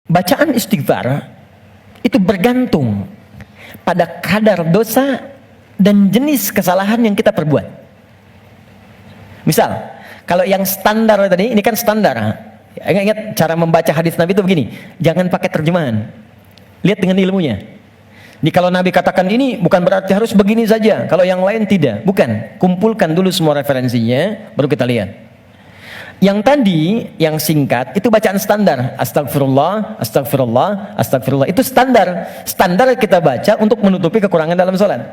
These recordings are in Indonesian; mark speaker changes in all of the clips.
Speaker 1: Bacaan istighfar itu bergantung pada kadar dosa dan jenis kesalahan yang kita perbuat. Misal, kalau yang standar tadi, ini kan standar. Ingat cara membaca hadis Nabi itu begini, jangan pakai terjemahan, lihat dengan ilmunya. Jadi kalau Nabi katakan ini bukan berarti harus begini saja, kalau yang lain tidak, bukan. Kumpulkan dulu semua referensinya, baru kita lihat. Yang tadi, yang singkat, itu bacaan standar. Astagfirullah, astagfirullah, astagfirullah. Itu standar. Standar kita baca untuk menutupi kekurangan dalam sholat.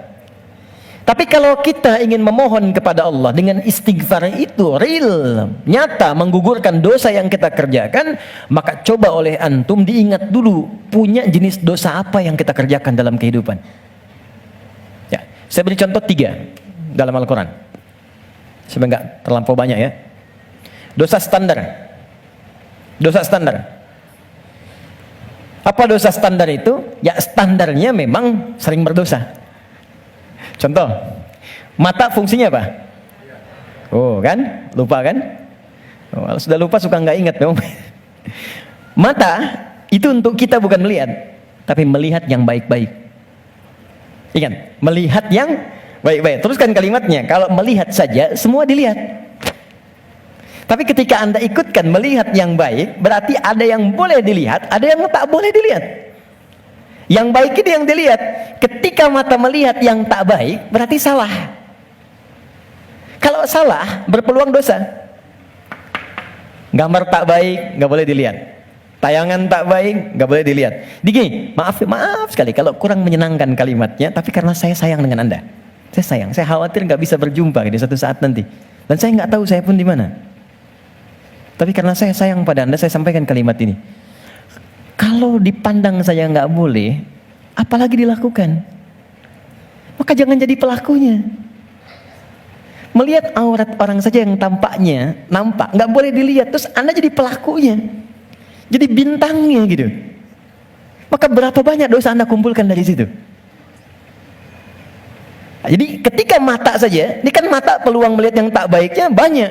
Speaker 1: Tapi kalau kita ingin memohon kepada Allah dengan istighfar itu real, nyata, menggugurkan dosa yang kita kerjakan, maka coba oleh antum diingat dulu, punya jenis dosa apa yang kita kerjakan dalam kehidupan. Ya, saya beri contoh 3 dalam Al-Quran. Sebenarnya nggak terlampau banyak ya. Dosa standar. Dosa standar. Apa dosa standar itu? Ya standarnya memang sering berdosa. Contoh, mata fungsinya apa? Oh kan? Lupa kan? Oh, kalau sudah lupa suka nggak ingat memang. Mata itu untuk kita bukan melihat, tapi melihat yang baik-baik. Ingat, melihat yang baik-baik. Teruskan kalimatnya. Kalau melihat saja, semua dilihat. Tapi ketika Anda ikutkan melihat yang baik, berarti ada yang boleh dilihat, ada yang tak boleh dilihat. Yang baik itu yang dilihat. Ketika mata melihat yang tak baik, berarti salah. Kalau salah, berpeluang dosa. Gambar tak baik, nggak boleh dilihat. Tayangan tak baik, nggak boleh dilihat. Gini, maaf sekali kalau kurang menyenangkan kalimatnya, tapi karena saya sayang dengan Anda. Saya sayang, saya khawatir nggak bisa berjumpa di suatu saat nanti. Dan saya nggak tahu saya pun di mana. Tapi karena saya sayang pada Anda, saya sampaikan kalimat ini. Kalau dipandang saya nggak boleh, apalagi dilakukan, maka jangan jadi pelakunya. Melihat aurat orang saja yang tampaknya nampak, nggak boleh dilihat, terus Anda jadi pelakunya, jadi bintangnya gitu. Maka berapa banyak dosa Anda kumpulkan dari situ? Jadi ketika mata saja, ini kan mata peluang melihat yang tak baiknya banyak.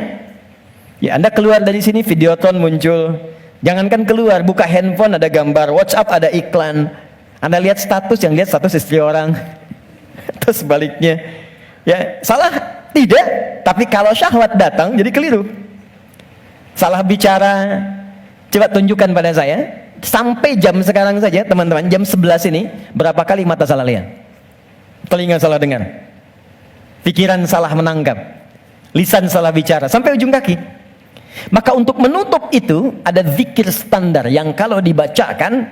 Speaker 1: Ya, Anda keluar dari sini, Videotron muncul. Jangankan keluar, buka handphone ada gambar, WhatsApp ada iklan. Anda lihat status, yang lihat status istri orang. Terus sebaliknya. Ya, salah? Tidak. Tapi kalau syahwat datang, jadi keliru. Salah bicara. Coba tunjukkan pada saya. Sampai jam sekarang saja, teman-teman, jam 11 ini, berapa kali mata salah lihat? Telinga salah dengar. Pikiran salah menangkap. Lisan salah bicara. Sampai ujung kaki. Maka untuk menutup itu ada zikir standar yang kalau dibacakan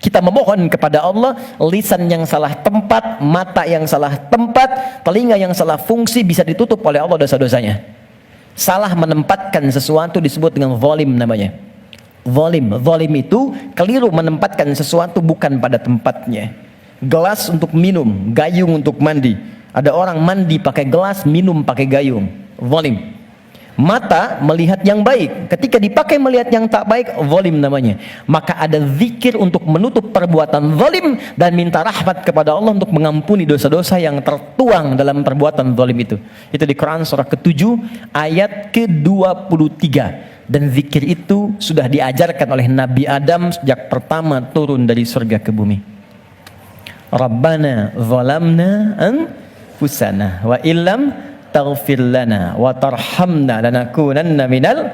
Speaker 1: kita memohon kepada Allah, lisan yang salah tempat, mata yang salah tempat, telinga yang salah fungsi bisa ditutup oleh Allah dosa-dosanya. Salah menempatkan sesuatu disebut dengan zalim namanya. Zalim itu keliru menempatkan sesuatu bukan pada tempatnya. Gelas untuk minum, gayung untuk mandi. Ada orang mandi pakai gelas, minum pakai gayung. Zalim. Mata melihat yang baik, ketika dipakai melihat yang tak baik, zalim namanya. Maka ada zikir untuk menutup perbuatan zalim dan minta rahmat kepada Allah untuk mengampuni dosa-dosa yang tertuang dalam perbuatan zalim itu. Itu di Quran surah ke-7 ayat ke-23. Dan zikir itu sudah diajarkan oleh Nabi Adam sejak pertama turun dari surga ke bumi. Rabbana zalamna anfusana wa illam taghfir lana wa tarhamna lanakunanna minal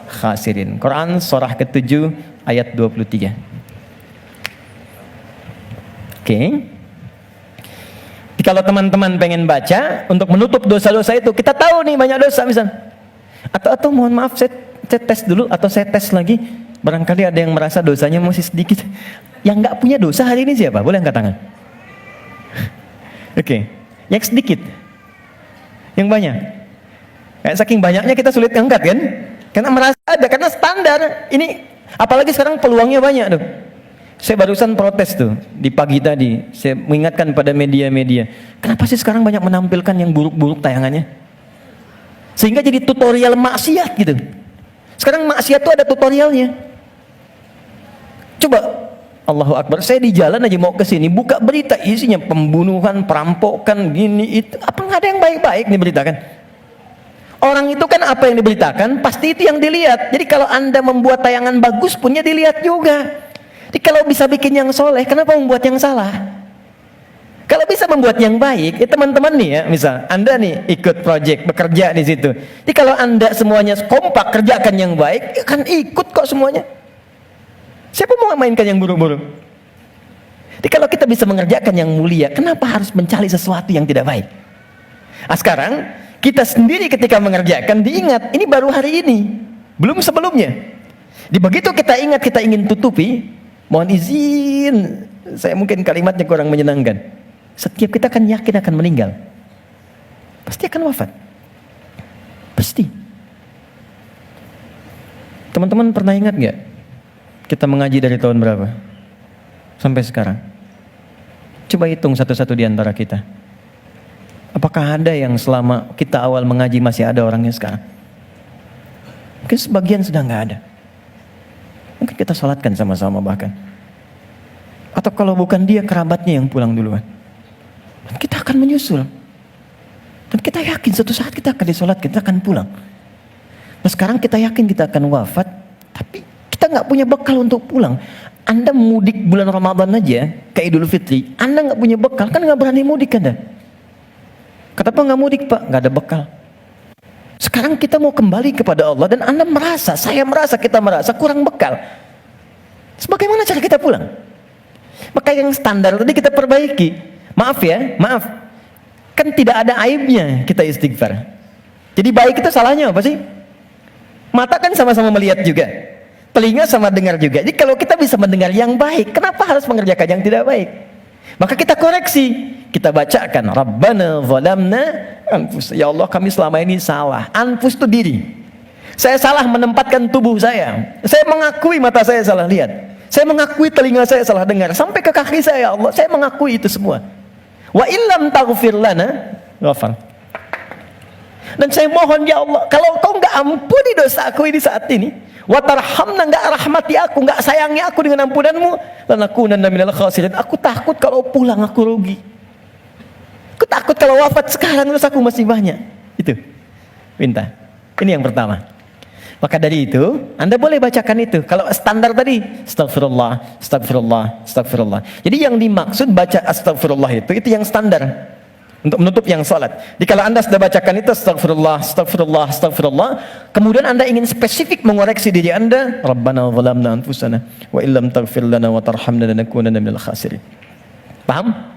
Speaker 1: khasirin. Quran surah ke-7 ayat 23. Oke. Kalau teman-teman pengen baca untuk menutup dosa-dosa itu, kita tahu nih banyak dosa misal. Atau mohon maaf saya tes dulu atau saya tes lagi. Barangkali ada yang merasa dosanya masih sedikit. Yang nggak punya dosa hari ini siapa? Boleh angkat tangan. Oke. Yang sedikit. Yang banyak. Kayak saking banyaknya kita sulit angkat kan? Karena merasa ada, karena standar. Ini apalagi sekarang peluangnya banyak tuh. Saya barusan protes tuh di pagi tadi. Saya mengingatkan pada media-media. Kenapa sih sekarang banyak menampilkan yang buruk-buruk tayangannya? Sehingga jadi tutorial maksiat gitu. Sekarang maksiat tuh ada tutorialnya. Coba Allahu Akbar, saya di jalan aja mau ke sini, buka berita isinya pembunuhan, perampokan, gini itu. Apa nggak ada yang baik-baik diberitakan? Orang itu kan apa yang diberitakan, pasti itu yang dilihat. Jadi kalau Anda membuat tayangan bagus punya dilihat juga. Jadi kalau bisa bikin yang soleh, kenapa membuat yang salah? Kalau bisa membuat yang baik, ya teman-teman nih ya, misal Anda nih ikut project, bekerja di situ. Jadi kalau Anda semuanya kompak kerjakan yang baik, ya kan ikut kok semuanya. Siapa mau mainkan yang buruk-buruk? Jadi kalau kita bisa mengerjakan yang mulia, kenapa harus mencari sesuatu yang tidak baik? Nah, sekarang kita sendiri ketika mengerjakan diingat, ini baru hari ini, belum sebelumnya. Di begitu kita ingat kita ingin tutupi, mohon izin, saya mungkin kalimatnya kurang menyenangkan. Setiap kita akan yakin akan meninggal, pasti akan wafat, pasti. Teman-teman pernah ingat nggak kita mengaji dari tahun berapa sampai sekarang? Coba hitung satu-satu di antara kita. Apakah ada yang selama kita awal mengaji masih ada orangnya sekarang? Mungkin sebagian sudah nggak ada. Mungkin kita salatkan sama-sama bahkan. Atau kalau bukan dia, kerabatnya yang pulang duluan. Dan kita akan menyusul. Dan kita yakin suatu saat kita akan disolat, kita akan pulang. Nah sekarang kita yakin kita akan wafat, tapi kita nggak punya bekal untuk pulang. Anda mudik bulan Ramadan aja ke Idul Fitri, Anda nggak punya bekal, kan nggak berani mudik Anda. Kenapa nggak mudik Pak? Nggak ada bekal. Sekarang kita mau kembali kepada Allah dan Anda merasa, saya merasa, kita merasa kurang bekal. Sebagaimana cara kita pulang? Maka yang standar tadi kita perbaiki. Maaf ya, maaf. Kan tidak ada aibnya kita istighfar. Jadi baik itu salahnya apa sih? Mata kan sama-sama melihat juga. Telinga sama dengar juga. Jadi kalau kita bisa mendengar yang baik, kenapa harus mengerjakan yang tidak baik? Maka kita koreksi. Kita bacakan, Rabbana zalamna anfus. Ya Allah, kami selama ini salah. Anfus itu diri. Saya salah menempatkan tubuh saya. Saya mengakui mata saya salah lihat. Saya mengakui telinga saya salah dengar. Sampai ke kaki saya, ya Allah, saya mengakui itu semua. Wa illam taghfir lana ghafar. Dan saya mohon ya Allah, kalau kau enggak ampuni dosa aku ini saat ini, wa tarhamna, enggak rahmati aku, enggak sayangi aku dengan ampunanmu, lanakunanna minal khasirin. Aku takut kalau pulang aku rugi. Aku takut kalau wafat sekarang terus aku masih banyak. Itu. Minta. Ini yang pertama. Maka dari itu, Anda boleh bacakan itu. Kalau standar tadi, astagfirullah, astagfirullah, astagfirullah. Jadi yang dimaksud baca astagfirullah itu yang standar. Untuk menutup yang salat. Jadi kalau Anda sudah bacakan itu, astagfirullah, astagfirullah, astagfirullah. Kemudian Anda ingin spesifik mengoreksi diri Anda. Rabbana zalamna anfusana, wa illam taghfir lana wa tarhamna lanakunanna minal khasirin. Paham?